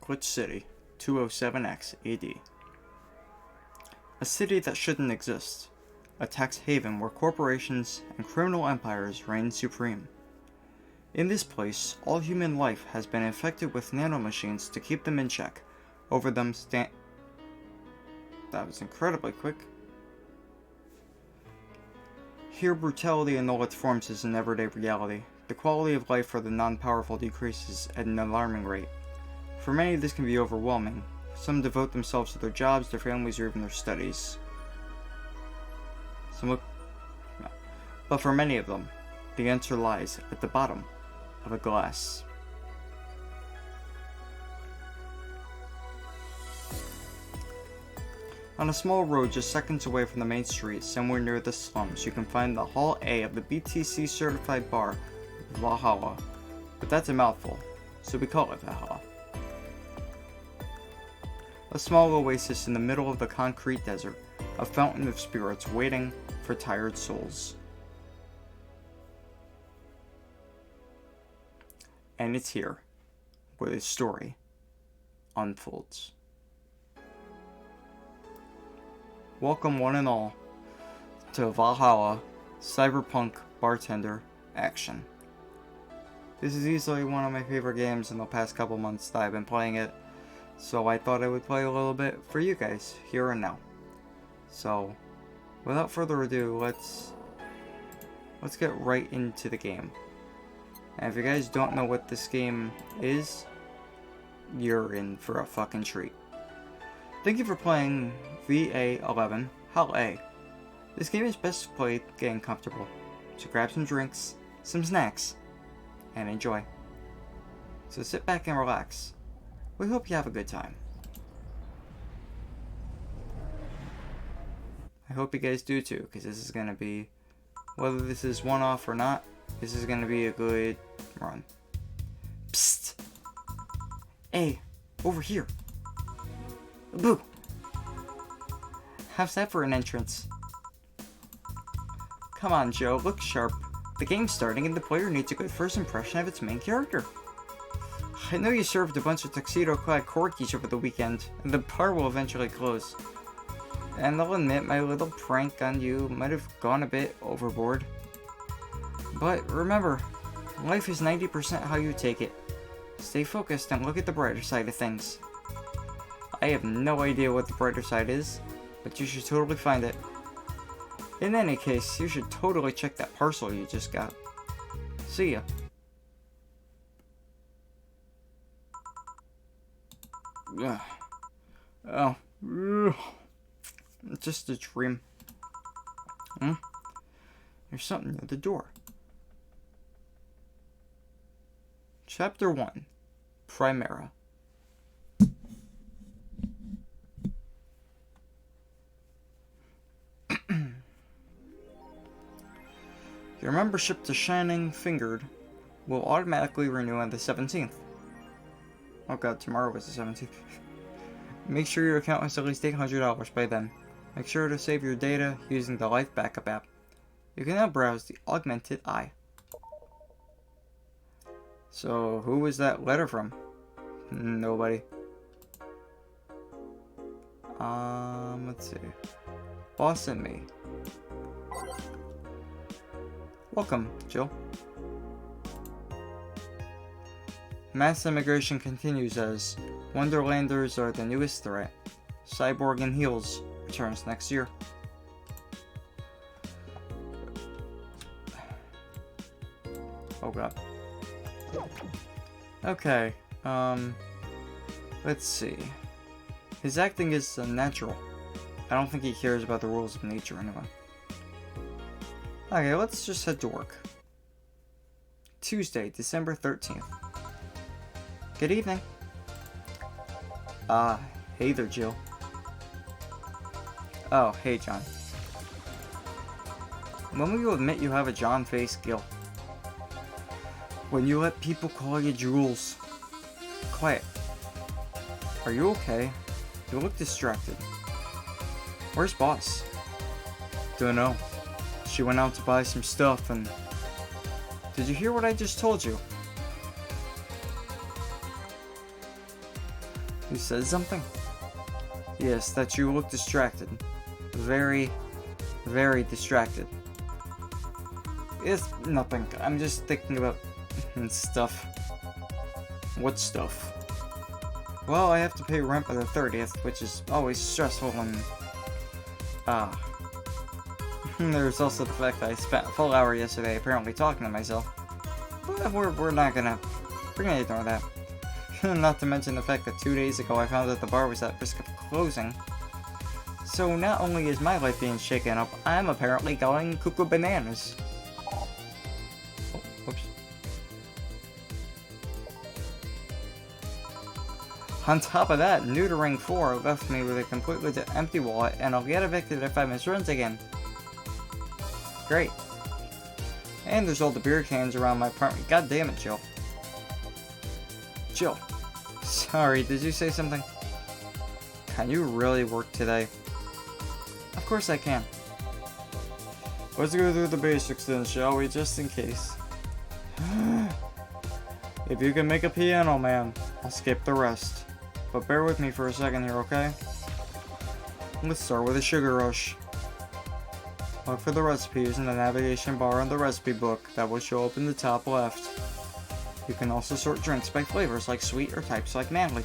Glitch City, 207X AD. A city that shouldn't exist. A tax haven where corporations and criminal empires reign supreme. In this place, all human life has been infected with nanomachines to keep them in check. Over them stand... That was incredibly quick. Here, brutality in all its forms is an everyday reality. The quality of life for the non-powerful decreases at an alarming rate. For many, this can be overwhelming. Some devote themselves to their jobs, their families, or even their studies. But for many of them, the answer lies at the bottom of a glass. On a small road just seconds away from the main street, somewhere near the slums, you can find the Hall A of the BTC certified bar, Valhalla. But that's a mouthful, so we call it Valhalla. A small oasis in the middle of the concrete desert, a fountain of spirits waiting for tired souls. And it's here, where the story unfolds. Welcome one and all to Valhalla Cyberpunk Bartender Action. This is easily one of my favorite games in the past couple months that I've been playing it, so I thought I would play a little bit for you guys, here and now. So, without further ado, let's get right into the game. And if you guys don't know what this game is, you're in for a fucking treat. Thank you for playing VA-11, halla. This game is best played getting comfortable, so grab some drinks, some snacks, and enjoy. So sit back and relax. We hope you have a good time. I hope you guys do too, because this is going to be, whether this is one-off or not, this is going to be a good run. Psst! Hey, over here! Boo! How's that for an entrance? Come on, Joe, look sharp. The game's starting and the player needs a good first impression of its main character. I know you served a bunch of tuxedo-clad corgis over the weekend, and the bar will eventually close. And I'll admit my little prank on you might have gone a bit overboard. But remember, life is 90% how you take it. Stay focused and look at the brighter side of things. I have no idea what the brighter side is, but you should totally find it. In any case, you should totally check that parcel you just got. See ya. Oh. Just a dream. There's something near the door. Chapter 1. Primera. Your membership to Shining Fingered will automatically renew on the 17th. Oh god, tomorrow was the 17th. Make sure your account has at least $800 by then. Make sure to save your data using the Life Backup app. You can now browse the Augmented Eye. So, who was that letter from? Nobody. Let's see. Boss and me. Welcome, Jill. Mass immigration continues as Wonderlanders are the newest threat. Cyborg in Heels returns next year. Oh god. Okay, let's see. His acting is unnatural. I don't think he cares about the rules of nature anyway. Okay, let's just head to work. Tuesday, December 13th. Good evening. Hey there, Jill. Oh, hey, John. When will you admit you have a John face, Gil? When you let people call you Jules. Quiet. Are you okay? You look distracted. Where's Boss? Don't know. She went out to buy some stuff and... Did you hear what I just told you? You said something? Yes, that you look distracted. Very, very distracted. It's nothing. I'm just thinking about stuff. What stuff? Well, I have to pay rent by the 30th, which is always stressful and... There's also the fact that I spent a full hour yesterday apparently talking to myself. But we're not gonna... We're gonna ignore that. Not to mention the fact that 2 days ago I found that the bar was at risk of closing. So not only is my life being shaken up, I'm apparently going cuckoo bananas. Oh, whoops. On top of that, neutering 4 left me with a completely empty wallet, and I'll get evicted if I miss runs again. Great. And there's all the beer cans around my apartment. God damn it, Jill. Jill. Sorry, did you say something? Can you really work today? Of course I can. Let's go through the basics then, shall we? Just in case. If you can make a piano man, I'll skip the rest. But bear with me for a second here, okay? Let's start with a sugar rush. Look for the recipes in the navigation bar on the recipe book that will show up in the top left. You can also sort drinks by flavors like sweet or types like manly.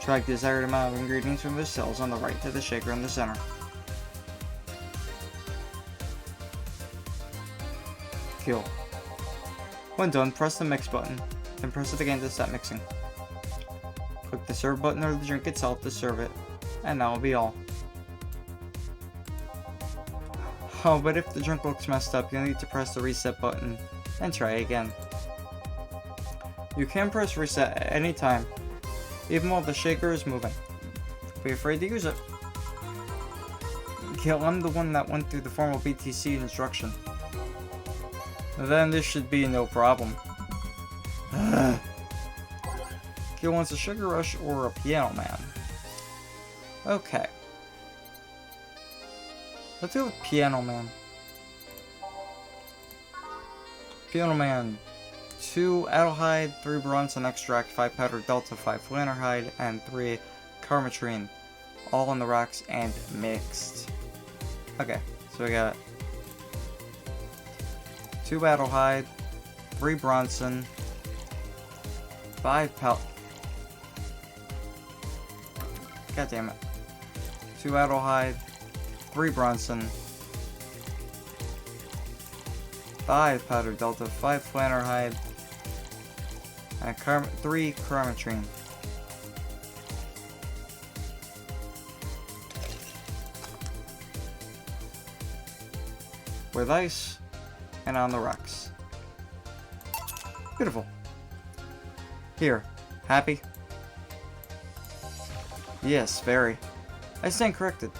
Drag the desired amount of ingredients from the cells on the right to the shaker in the center. Kill. When done, press the mix button, then press it again to stop mixing. Click the serve button or the drink itself to serve it, and that will be all. Oh, but if the drink looks messed up, you'll need to press the reset button and try again. You can press reset at any time, even while the shaker is moving. Don't be afraid to use it. Gil, I'm the one that went through the formal BTC instruction. Then this should be no problem. Gil wants a sugar rush or a piano man. Okay. Let's do a piano man. Piano man. 2 Adelhyde, 3 Bronson extract, 5 powder delta, 5 Flannerhide, and 3 Carmetrine. All on the rocks and mixed. Okay, so we got 2 Adelhyde, 3 Bronson, 5 God damn it. 2 Adelhyde, 3 Bronson, 5 powder delta, 5 Flannerhide, and 3 Carmetrine. With ice and on the rocks. Beautiful. Here, happy? Yes, very. I stand corrected.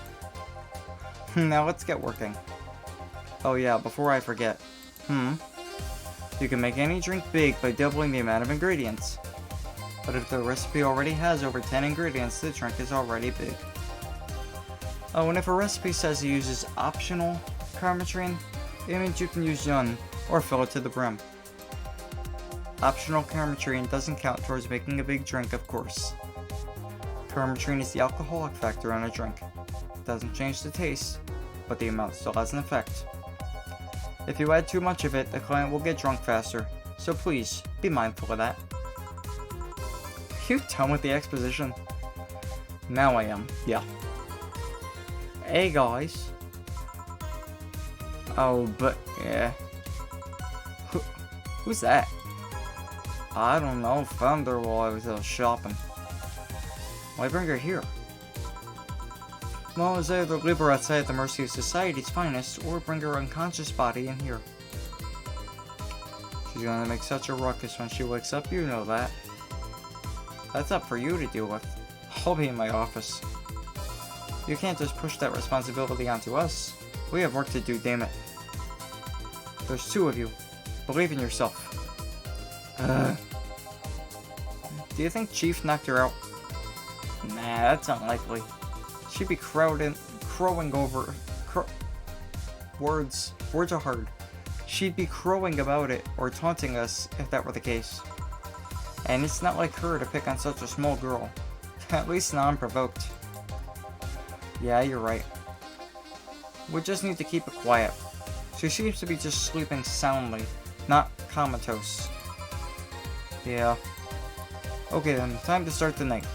Now let's get working. Oh yeah, before I forget. You can make any drink big by doubling the amount of ingredients. But if the recipe already has over 10 ingredients, the drink is already big. Oh, and if a recipe says it uses optional Carmetrine, it means you can use none, or fill it to the brim. Optional Carmetrine doesn't count towards making a big drink, of course. Carmetrine is the alcoholic factor on a drink. It doesn't change the taste, but the amount still has an effect. If you add too much of it, the client will get drunk faster, so please, be mindful of that. You done with the exposition? Now I am, yeah. Hey guys. Oh, but, yeah. Who's that? I don't know, found her while I was out shopping. Why bring her here? Well, I was either leave her outside at the mercy of society's finest, or bring her unconscious body in here. She's gonna make such a ruckus when she wakes up, you know that. That's up for you to deal with. I'll be in my office. You can't just push that responsibility onto us. We have work to do, damn it. There's 2 of you. Believe in yourself. Do you think Chief knocked her out? Nah, that's unlikely. She'd be crowing over... Words are hard. She'd be crowing about it, or taunting us, if that were the case. And it's not like her to pick on such a small girl. At least non-provoked. Yeah, you're right. We just need to keep it quiet. She seems to be just sleeping soundly, not comatose. Yeah. Okay then, time to start the night.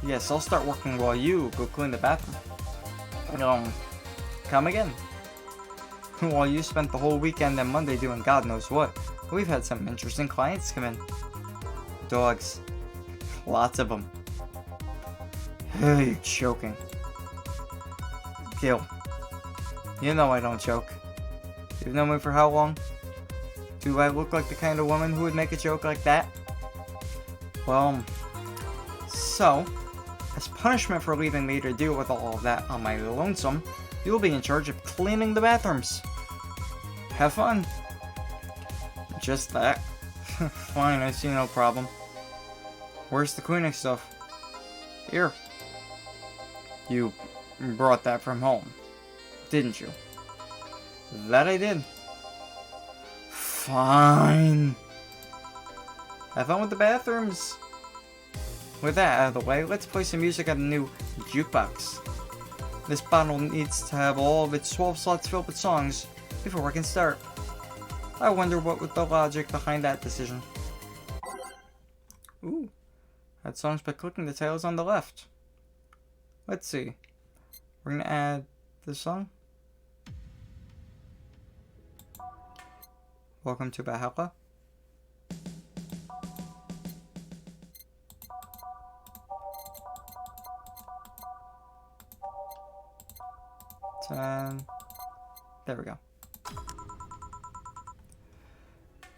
Yes, I'll start working while you go clean the bathroom. Come again. While you spent the whole weekend and Monday doing God knows what, we've had some interesting clients come in. Dogs. Lots of them. You're choking. Gil. You know I don't joke. You've known me for how long? Do I look like the kind of woman who would make a joke like that? Well, so, as punishment for leaving me to deal with all of that on my lonesome, you'll be in charge of cleaning the bathrooms. Have fun. Just that. Fine, I see no problem. Where's the cleaning stuff? Here. You brought that from home, didn't you? That I did. Fine. Have fun with the bathrooms. With that out of the way, let's play some music on the new jukebox. This bottle needs to have all of its 12 slots filled with songs before we can start. I wonder what was the logic behind that decision. Ooh. Add songs by clicking the titles on the left. Let's see. We're gonna add this song. Welcome to Valhalla. There we go.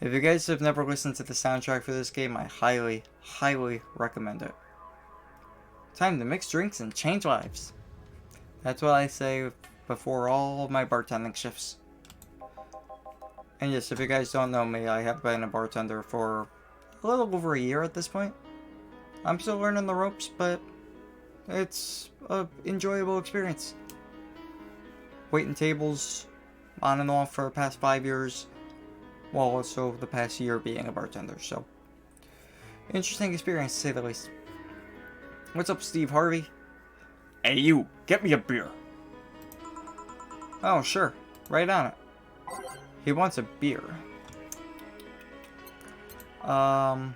If you guys have never listened to the soundtrack for this game, I highly, highly recommend it. Time to mix drinks and change lives. That's what I say before all of my bartending shifts. And yes, if you guys don't know me, I have been a bartender for a little over a year at this point. I'm still learning the ropes, but it's an enjoyable experience. Waiting tables on and off for the past 5 years, while also the past year being a bartender, so interesting experience to say the least. What's up, Steve Harvey? Hey you, get me a beer. Oh sure, right on it. He wants a beer. You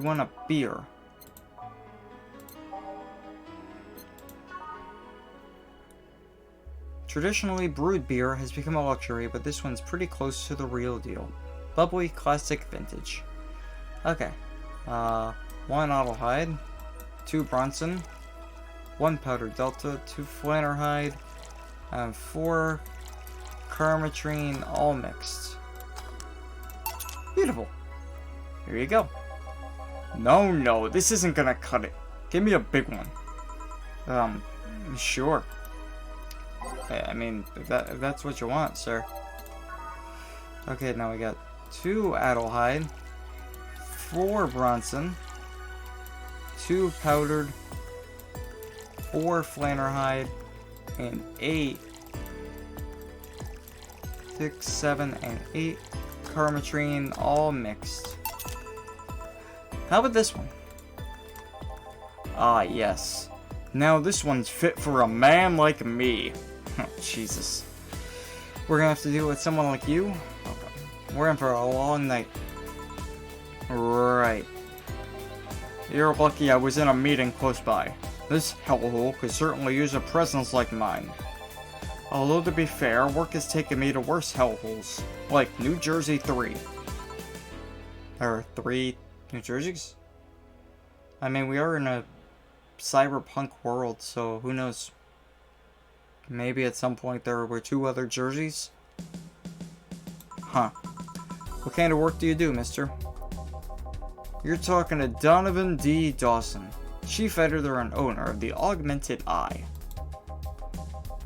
want a beer? Traditionally, brewed beer has become a luxury, but this one's pretty close to the real deal. Bubbly, classic, vintage. Okay. 1 Autohide, 2 Bronson, 1 Powdered Delta, 2 Flannerhide, and 4 Carmetrine, all mixed. Beautiful. Here you go. No, this isn't gonna cut it. Give me a big one. Sure. I mean, if that's what you want, sir. Okay, now we got 2 Adelheid, 4 Bronson, 2 Powdered, 4 Flannerhide, and 8, 6, 7, and 8 Carmetrine, all mixed. How about this one? Ah, yes. Now this one's fit for a man like me. Oh, Jesus. We're gonna have to deal with someone like you? Okay. We're in for a long night. Right. You're lucky I was in a meeting close by. This hellhole could certainly use a presence like mine. Although to be fair, work has taken me to worse hellholes, like New Jersey 3. There are 3 New Jerseys? I mean, we are in a cyberpunk world, so who knows? Maybe at some point there were 2 other jerseys? Huh. What kind of work do you do, mister? You're talking to Donovan D. Dawson, chief editor and owner of the Augmented Eye.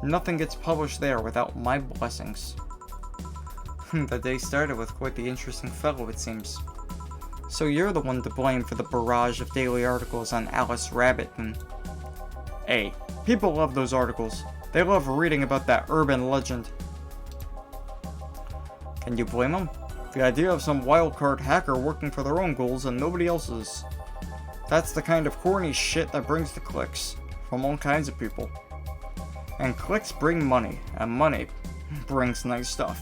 Nothing gets published there without my blessings. The day started with quite the interesting fellow, it seems. So you're the one to blame for the barrage of daily articles on Alice Rabbit and... Hey, people love those articles. They love reading about that urban legend. Can you blame them? The idea of some wildcard hacker working for their own goals and nobody else's. That's the kind of corny shit that brings the clicks from all kinds of people. And clicks bring money, and money brings nice stuff.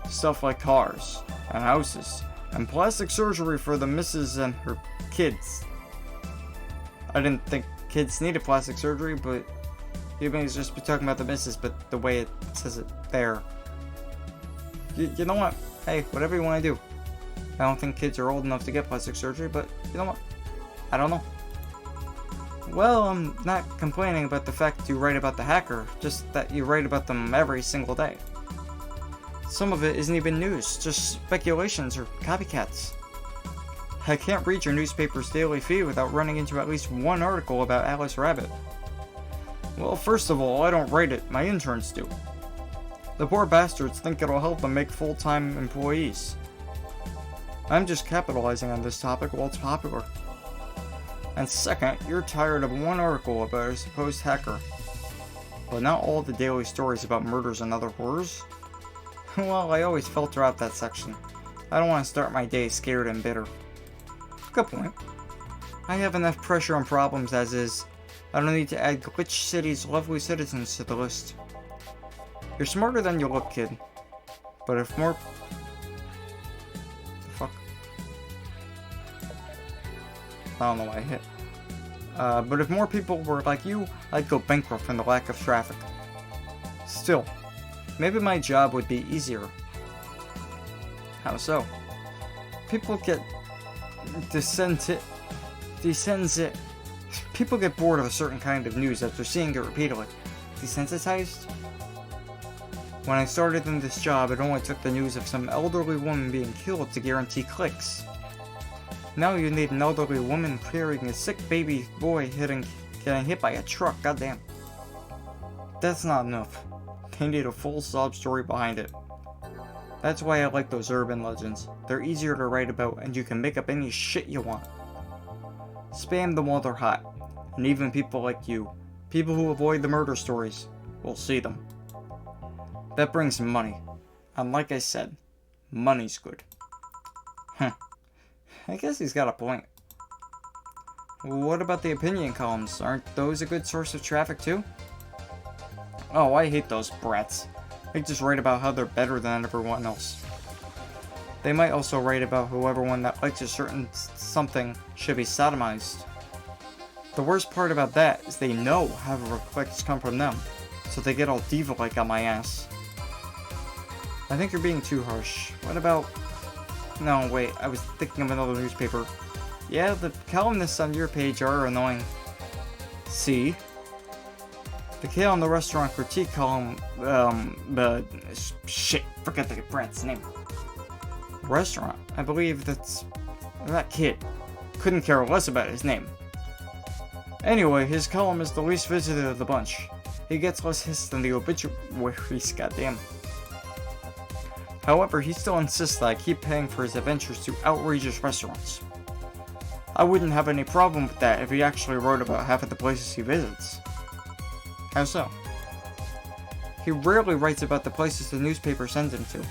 Stuff like cars, and houses, and plastic surgery for the missus and her kids. I didn't think kids needed plastic surgery, but you may just be talking about the missus, but the way it says it there. You know what? Hey, whatever you want to do. I don't think kids are old enough to get plastic surgery, but you know what? I don't know. Well, I'm not complaining about the fact you write about the hacker, just that you write about them every single day. Some of it isn't even news, just speculations or copycats. I can't read your newspaper's daily feed without running into at least one article about Alice Rabbit. Well, first of all, I don't write it, my interns do. The poor bastards think it'll help them make full-time employees. I'm just capitalizing on this topic while it's popular. And second, you're tired of one article about a supposed hacker, but not all the daily stories about murders and other horrors. Well, I always filter out that section. I don't want to start my day scared and bitter. Good point. I have enough pressure and problems as is. I don't need to add Glitch City's lovely citizens to the list. You're smarter than you look, kid. But if more... The fuck? I don't know why I hit. But if more people were like you, I'd go bankrupt from the lack of traffic. Still, maybe my job would be easier. How so? People get People get bored of a certain kind of news after seeing it repeatedly. Desensitized? When I started in this job, it only took the news of some elderly woman being killed to guarantee clicks. Now you need an elderly woman carrying a sick baby boy getting hit by a truck, goddamn. That's not enough. They need a full sob story behind it. That's why I like those urban legends. They're easier to write about and you can make up any shit you want. Spam them while they're hot. And even people like you, people who avoid the murder stories, will see them. That brings money. And like I said, money's good. I guess he's got a point. What about the opinion columns? Aren't those a good source of traffic too? Oh, I hate those brats. They just write about how they're better than everyone else. They might also write about how everyone that likes a certain something should be sodomized. The worst part about that is they know half of our clicks come from them, so they get all diva-like on my ass. I think you're being too harsh. What about... No, wait, I was thinking of another newspaper. Yeah, the columnists on your page are annoying. See? The kid on the restaurant critique column, shit, forget the brat's name. Restaurant? I believe that's... that kid. Couldn't care less about his name. Anyway, his column is the least visited of the bunch. He gets less hits than the obituaries, goddamn. However, he still insists that I keep paying for his adventures to outrageous restaurants. I wouldn't have any problem with that if he actually wrote about half of the places he visits. How so? He rarely writes about the places the newspaper sends him to.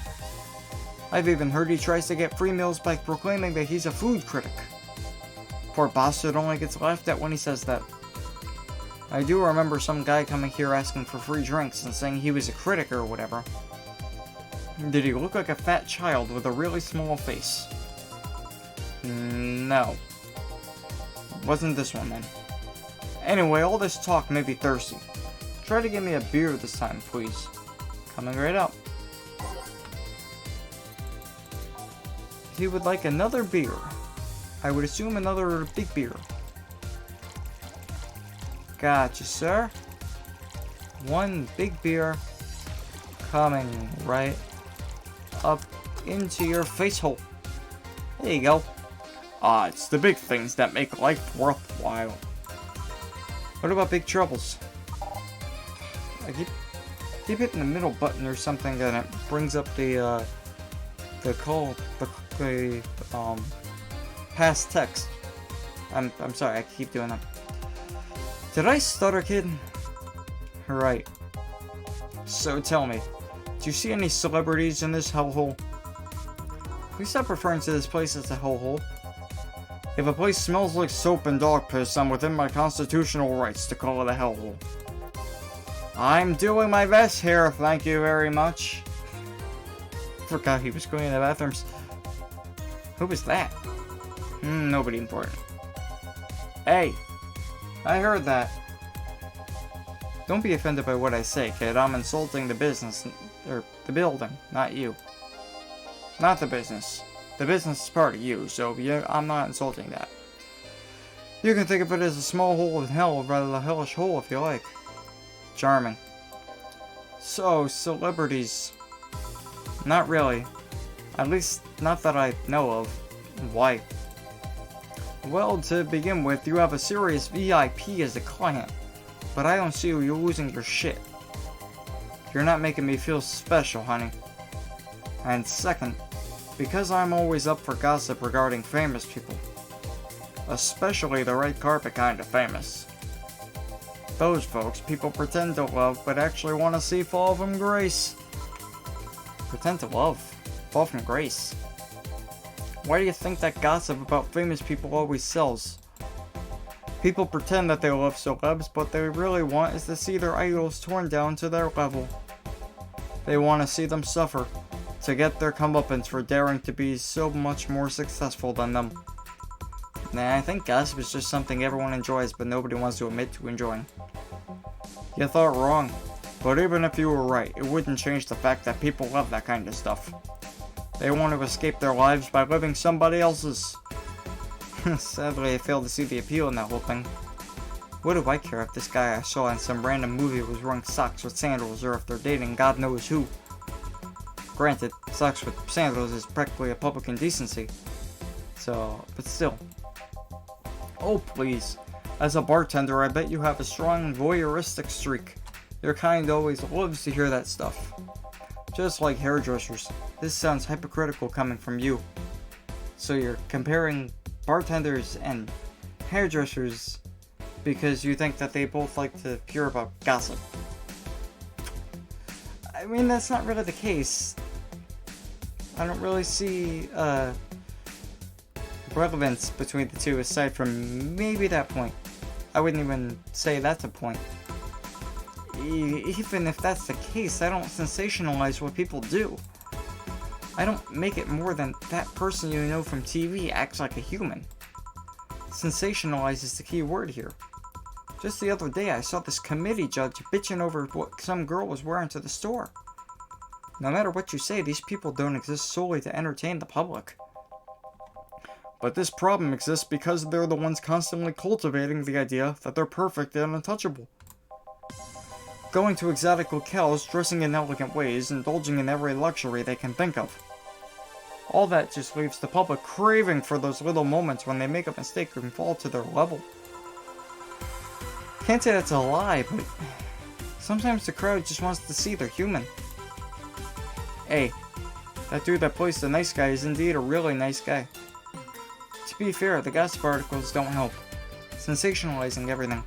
I've even heard he tries to get free meals by proclaiming that he's a food critic. Poor bastard only gets laughed at when he says that. I do remember some guy coming here asking for free drinks and saying he was a critic or whatever. Did he look like a fat child with a really small face? No. Wasn't this one then. Anyway, all this talk made me thirsty. Try to give me a beer this time, please. Coming right up. He would like another beer. I would assume another big beer. Gotcha, sir. One big beer coming right up into your face hole. There you go. Ah, it's the big things that make life worthwhile. What about big troubles? I keep hitting the middle button or something and it brings up the past text. I'm sorry, I keep doing that. Did I stutter, kid? Right. So tell me, do you see any celebrities in this hellhole? Please stop referring to this place as a hellhole. If a place smells like soap and dog piss, I'm within my constitutional rights to call it a hellhole. I'm doing my best here, thank you very much. Forgot he was going to the bathrooms. Who was that? Nobody important. Hey, I heard that. Don't be offended by what I say, kid. I'm insulting the business, or the building, not you. Not the business. The business is part of you, so yeah, I'm not insulting that. You can think of it as a small hole in hell, rather than a hellish hole if you like. Charming. So, celebrities. Not really. At least, not that I know of. Why? Well, to begin with, you have a serious VIP as a client. But I don't see you losing your shit. You're not making me feel special, honey. And second, because I'm always up for gossip regarding famous people. Especially the red carpet kind of famous. Those folks people pretend to love, but actually want to see fall from grace. Pretend to love? Fall from grace? Why do you think that gossip about famous people always sells? People pretend that they love celebs, but they really want is to see their idols torn down to their level. They want to see them suffer, to get their comeuppance for daring to be so much more successful than them. Nah, I think gossip is just something everyone enjoys, but nobody wants to admit to enjoying. You thought wrong, but even if you were right, it wouldn't change the fact that people love that kind of stuff. They want to escape their lives by living somebody else's. Sadly, I failed to see the appeal in that whole thing. What do I care if this guy I saw in some random movie was wearing socks with sandals, or if they're dating God knows who? Granted, socks with sandals is practically a public indecency. So, but still. Oh please, as a bartender I bet you have a strong voyeuristic streak. Your kind always loves to hear that stuff. Just like hairdressers. This sounds hypocritical coming from you. So you're comparing bartenders and hairdressers because you think that they both like to hear about gossip. I mean, that's not really the case. I don't really see relevance between the two aside from maybe that point. I wouldn't even say that's a point. Even if that's the case, I don't sensationalize what people do. I don't make it more than that person you know from TV acts like a human. Sensationalize is the key word here. Just the other day I saw this committee judge bitching over what some girl was wearing to the store. No matter what you say, these people don't exist solely to entertain the public. But this problem exists because they're the ones constantly cultivating the idea that they're perfect and untouchable. Going to exotic locales, dressing in elegant ways, indulging in every luxury they can think of. All that just leaves the public craving for those little moments when they make a mistake and fall to their level. Can't say that's a lie, but sometimes the crowd just wants to see they're human. Hey, that dude that plays the nice guy is indeed a really nice guy. To be fair, the gossip articles don't help, sensationalizing everything.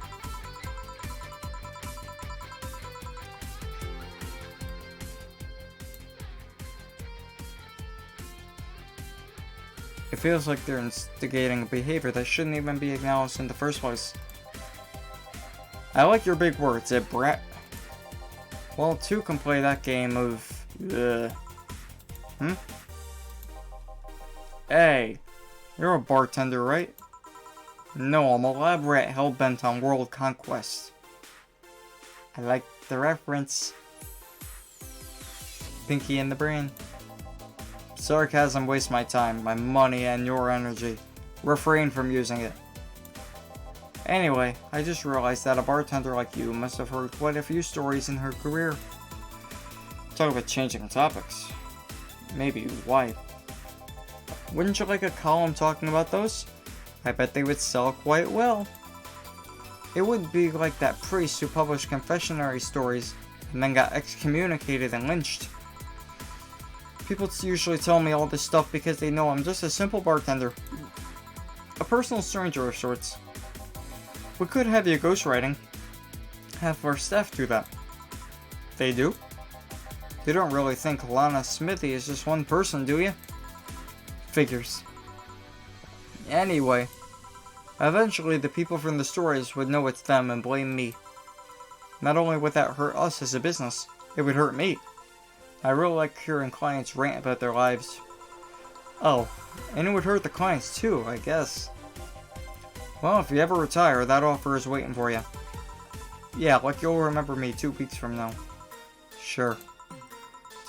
It feels like they're instigating a behavior that shouldn't even be acknowledged in the first place. I like your big words, brat. Well, two can play that game of... Hey, you're a bartender, right? No, I'm a lab rat hell-bent on world conquest. I like the reference. Pinky in the brain. Sarcasm wastes my time, my money, and your energy. Refrain from using it. Anyway, I just realized that a bartender like you must have heard quite a few stories in her career. Talk about changing topics. Maybe why? Wouldn't you like a column talking about those? I bet they would sell quite well. It would be like that priest who published confessionary stories and then got excommunicated and lynched. People usually tell me all this stuff because they know I'm just a simple bartender. A personal stranger of sorts. We could have you ghostwriting. Have our staff do that. They do? You don't really think Lana Smithy is just one person, do you? Figures. Anyway, eventually the people from the stories would know it's them and blame me. Not only would that hurt us as a business, it would hurt me. I really like hearing clients rant about their lives. Oh, and it would hurt the clients too, I guess. Well, if you ever retire, that offer is waiting for you. Yeah, like you'll remember me 2 weeks from now. Sure.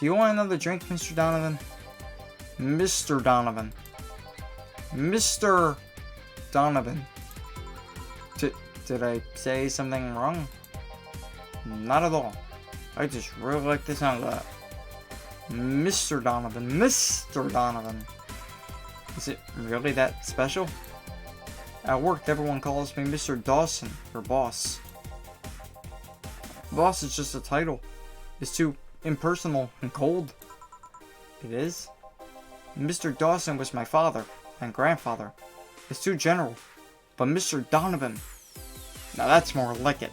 Do you want another drink, Mr. Donovan? Mr. Donovan. Mr. Donovan. Did I say something wrong? Not at all. I just really like the sound of that. Mr. Donovan. Mr. Donovan. Is it really that special? At work, everyone calls me Mr. Dawson, or boss. Boss is just a title. It's too impersonal and cold. It is? Mr. Dawson was my father and grandfather. It's too general. But Mr. Donovan, now that's more like it.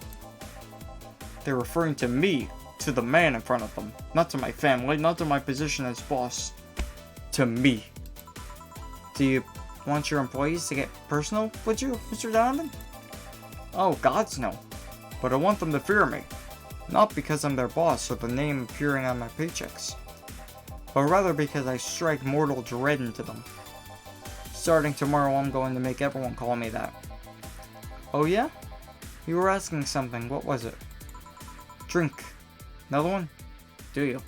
They're referring to me, to the man in front of them. Not to my family, not to my position as boss. To me. Do you want your employees to get personal with you, Mr. Donovan? Oh, gods no. But I want them to fear me. Not because I'm their boss or the name appearing on my paychecks, but rather because I strike mortal dread into them. Starting tomorrow, I'm going to make everyone call me that. Oh yeah? You were asking something, what was it? Drink. Another one? Do you?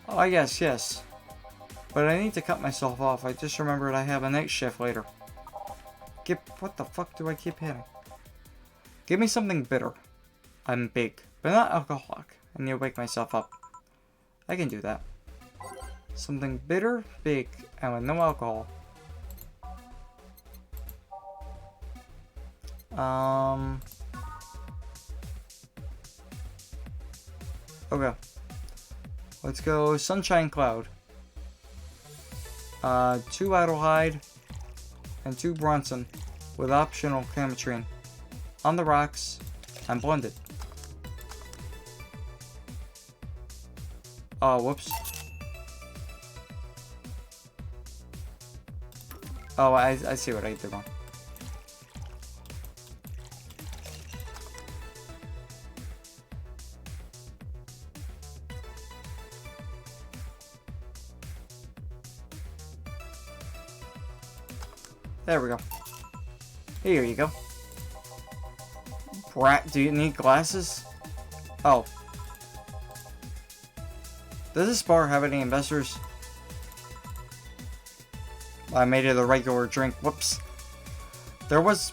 Oh, yes. But I need to cut myself off, I just remembered I have a night shift later. What the fuck do I keep hitting? Give me something bitter. I'm big, but not alcoholic. I need to wake myself up. I can do that. Something bitter, big, and with no alcohol. Okay. Let's go Sunshine Cloud. 2 Adelheid and 2 Bronson with optional Cametrine. On the rocks and blended. Oh, whoops. Oh, I see what I did wrong. There we go. Here you go. Brat, do you need glasses? Oh. Does this bar have any investors? I made it a regular drink. Whoops. There was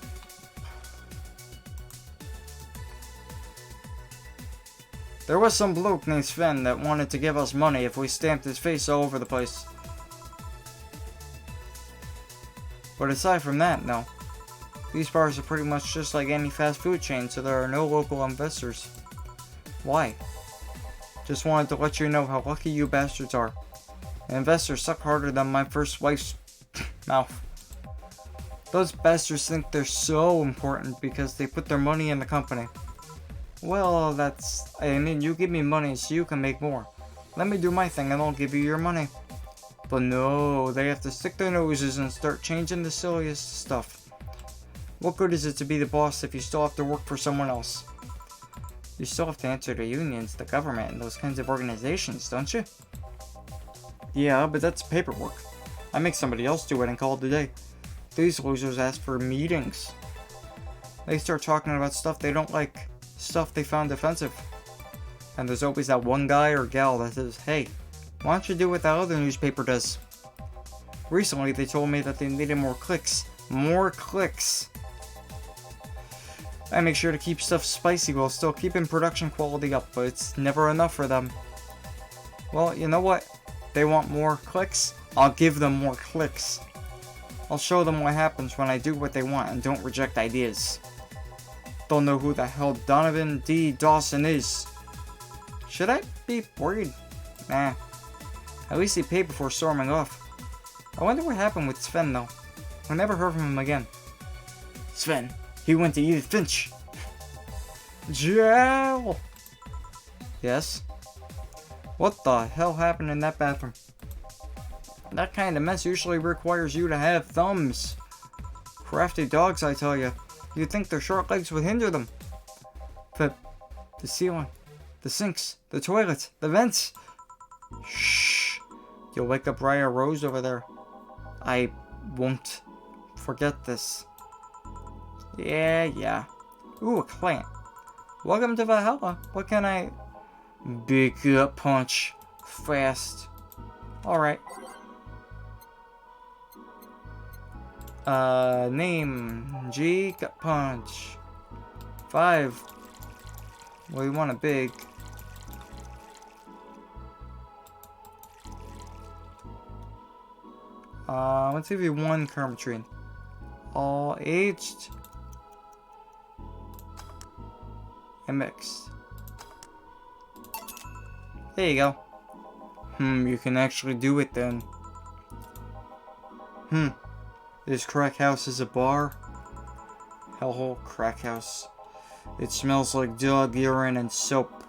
some bloke named Sven that wanted to give us money if we stamped his face all over the place. But aside from that, no. These bars are pretty much just like any fast food chain, so there are no local investors. Why? Just wanted to let you know how lucky you bastards are. Investors suck harder than my first wife's mouth. Those bastards think they're so important because they put their money in the company. Well, I mean, you give me money so you can make more. Let me do my thing and I'll give you your money. But no, they have to stick their noses and start changing the silliest stuff. What good is it to be the boss if you still have to work for someone else? You still have to answer to unions, the government, and those kinds of organizations, don't you? Yeah, but that's paperwork. I make somebody else do it and call it a day. These losers ask for meetings. They start talking about stuff they don't like, stuff they found offensive. And there's always that one guy or gal that says, hey, why don't you do what that other newspaper does? Recently, they told me that they needed more clicks. More clicks! I make sure to keep stuff spicy while still keeping production quality up, but it's never enough for them. Well, you know what? They want more clicks? I'll give them more clicks. I'll show them what happens when I do what they want and don't reject ideas. Don't know who the hell Donovan D. Dawson is. Should I be worried? Nah. At least he paid before storming off. I wonder what happened with Sven though. I never heard from him again. Sven, he went to Edith Finch. Jail! Yes? What the hell happened in that bathroom? That kind of mess usually requires you to have thumbs. Crafty dogs, I tell you. You'd think their short legs would hinder them. The ceiling, the sinks, the toilets, the vents. Shh. You'll wake up Raya Rose over there. I won't forget this. Yeah. Ooh, a client. Welcome to Valhalla. What can I... Big gut punch. Fast. Alright. Name. G. Gut punch. 5. Well, you want a big. Let's give you 1 Karmatrine. All aged. And mixed. There you go. You can actually do it then. This crack house is a bar? Hellhole crack house. It smells like dog urine and soap.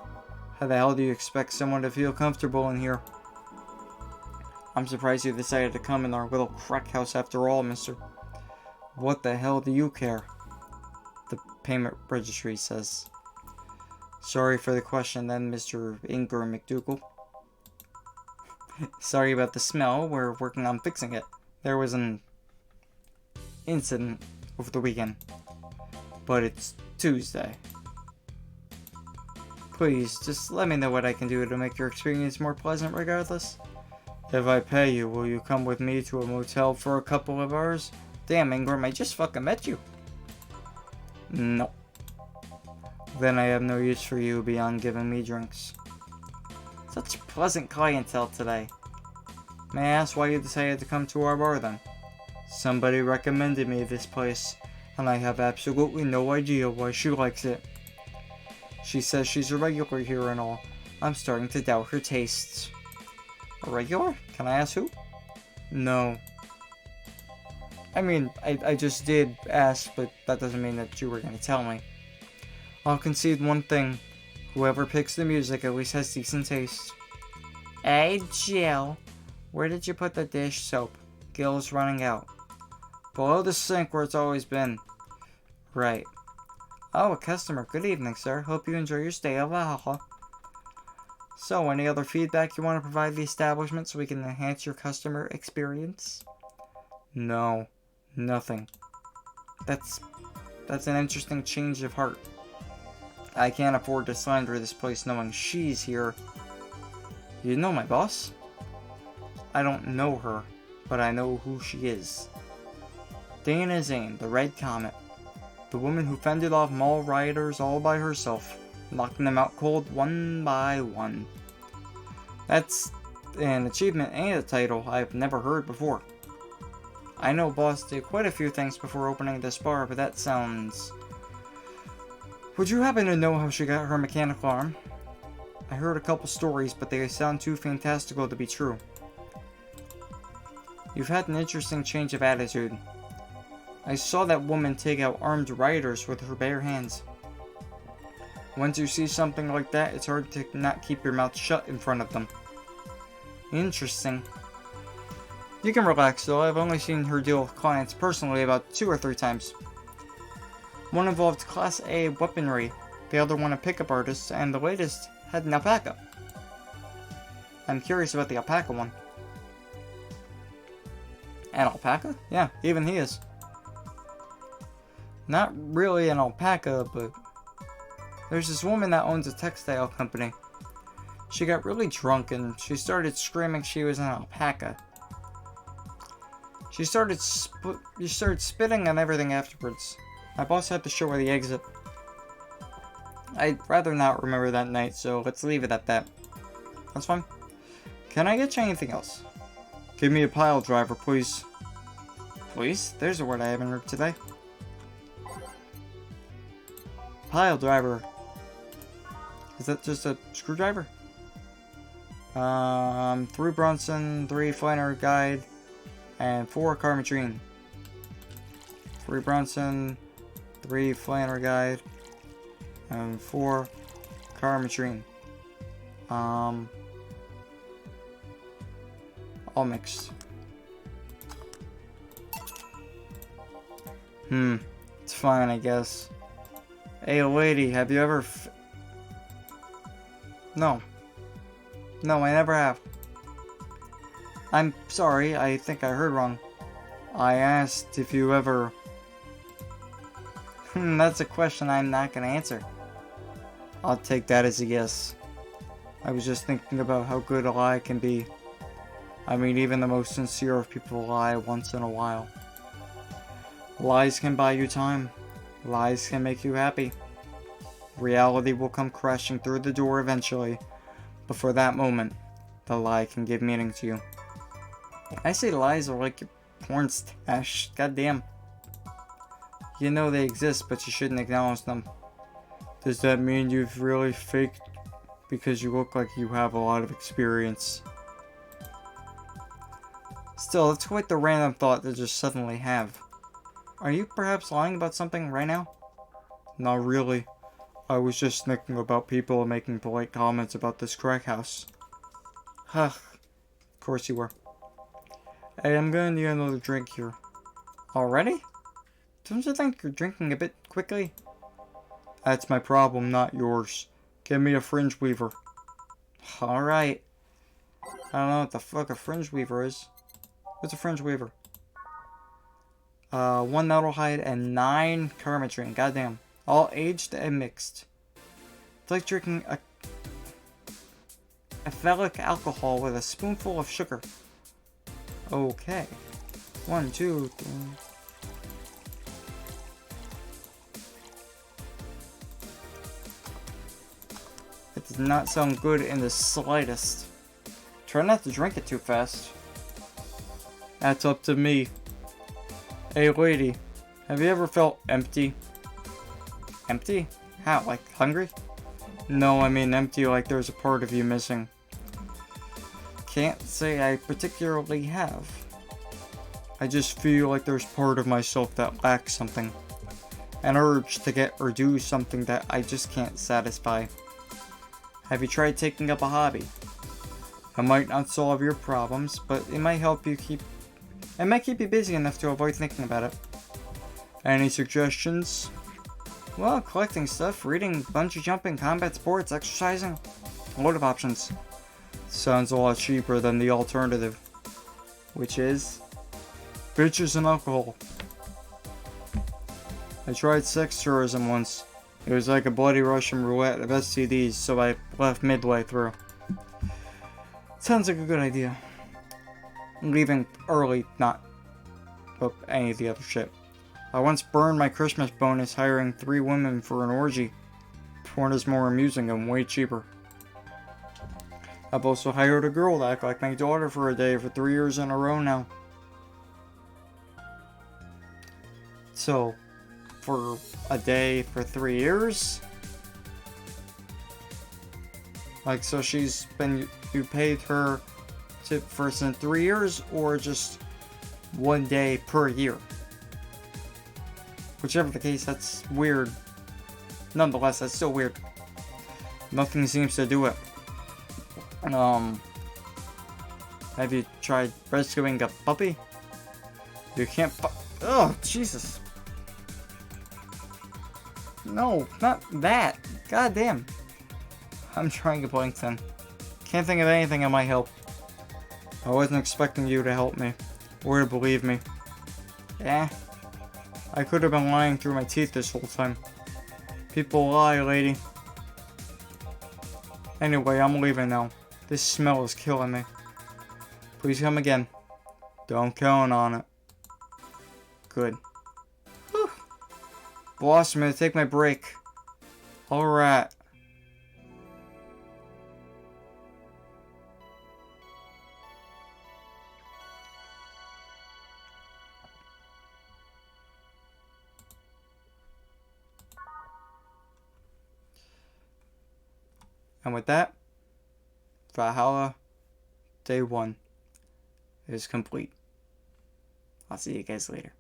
How the hell do you expect someone to feel comfortable in here? I'm surprised you decided to come in our little crack house after all, mister. What the hell do you care? The payment registry says. Sorry for the question then, Mr. Ingram McDougal. Sorry about the smell, we're working on fixing it. There was an incident over the weekend. But it's Tuesday. Please, just let me know what I can do to make your experience more pleasant regardless. If I pay you, will you come with me to a motel for a couple of hours? Damn, Ingram, I just fucking met you. No. Then I have no use for you beyond giving me drinks. Such pleasant clientele today. May I ask why you decided to come to our bar then? Somebody recommended me this place, and I have absolutely no idea why she likes it. She says she's a regular here and all. I'm starting to doubt her tastes. A regular? Can I ask who? No. I mean, I just did ask, but that doesn't mean that you were going to tell me. I'll concede one thing. Whoever picks the music at least has decent taste. Hey, Jill. Where did you put the dish soap? Gil's running out. Below the sink where it's always been. Right. Oh, a customer. Good evening, sir. Hope you enjoy your stay at Valhalla. So, any other feedback you want to provide the establishment so we can enhance your customer experience? No. Nothing. That's an interesting change of heart. I can't afford to slander this place knowing she's here. You know my boss? I don't know her, but I know who she is. Dana Zane, the Red Comet. The woman who fended off mall rioters all by herself, knocking them out cold one by one. That's an achievement and a title I've never heard before. I know Boss did quite a few things before opening this bar, but that sounds... Would you happen to know how she got her mechanical arm? I heard a couple stories, but they sound too fantastical to be true. You've had an interesting change of attitude. I saw that woman take out armed rioters with her bare hands. Once you see something like that, it's hard to not keep your mouth shut in front of them. Interesting. You can relax though, I've only seen her deal with clients personally about 2 or 3 times. One involved Class A weaponry, the other one a pickup artist, and the latest had an alpaca. I'm curious about the alpaca one. An alpaca? Yeah, even he is. Not really an alpaca, but... There's this woman that owns a textile company. She got really drunk and she started screaming she was an alpaca. She started spitting on everything afterwards. My boss had to show her the exit. I'd rather not remember that night, so let's leave it at that. That's fine. Can I get you anything else? Give me a pile driver, please. Please? There's a word I haven't heard today. Pile driver. Is that just a screwdriver? 3 Bronson, 3 Flannery Guide, and 4 Carmatrine. 3 Bronson, 3 Flannery Guide, and 4 Carmatrine. All mixed. It's fine, I guess. Hey, lady, have you ever No. No, I never have. I'm sorry, I think I heard wrong. I asked if you ever... That's a question I'm not gonna answer. I'll take that as a yes. I was just thinking about how good a lie can be. I mean, even the most sincere of people lie once in a while. Lies can buy you time. Lies can make you happy. Reality will come crashing through the door eventually, but for that moment, the lie can give meaning to you. I say lies are like your porn stash. Goddamn. You know they exist, but you shouldn't acknowledge them. Does that mean you've really faked because you look like you have a lot of experience? Still, it's quite the random thought to just suddenly have. Are you perhaps lying about something right now? Not really. I was just thinking about people making polite comments about this crack house. Huh. Of course you were. Hey, I'm gonna need another drink here. Already? Don't you think you're drinking a bit quickly? That's my problem, not yours. Give me a fringe weaver. Alright. I don't know what the fuck a fringe weaver is. What's a fringe weaver? 1 Nautiloid and 9 Karmadrain. Goddamn. All aged and mixed. It's like drinking a ethylene alcohol with a spoonful of sugar. Okay. 1, 2, 3. It does not sound good in the slightest. Try not to drink it too fast. That's up to me. Hey lady, have you ever felt empty? Empty? How? Like hungry? No, I mean empty like there's a part of you missing. Can't say I particularly have. I just feel like there's part of myself that lacks something. An urge to get or do something that I just can't satisfy. Have you tried taking up a hobby? It might not solve your problems, but it might help you keep... It might keep you busy enough to avoid thinking about it. Any suggestions? Well, collecting stuff, reading, bungee jumping, combat sports, exercising. A lot of options. Sounds a lot cheaper than the alternative. Which is? Bitches and alcohol. I tried sex tourism once. It was like a bloody Russian roulette of STDs, so I left midway through. Sounds like a good idea. Leaving early, not any of the other shit. I once burned my Christmas bonus hiring 3 women for an orgy. Porn is more amusing and way cheaper. I've also hired a girl to act like my daughter for a day for 3 years in a row now. So, for a day for 3 years? Like, so she's been, you paid her for 3 years, or just 1 day per year? Whichever the case, that's weird. Nonetheless, that's still weird. Nothing seems to do it. Have you tried rescuing a puppy? You can't oh, Jesus. No, not that. God damn. I'm trying to blink then. Can't think of anything that might help. I wasn't expecting you to help me. Or to believe me. Eh. I could have been lying through my teeth this whole time. People lie, lady. Anyway, I'm leaving now. This smell is killing me. Please come again. Don't count on it. Good. Whew. Boss, I'm gonna take my break. Alright. And with that, Valhalla Day 1 is complete. I'll see you guys later.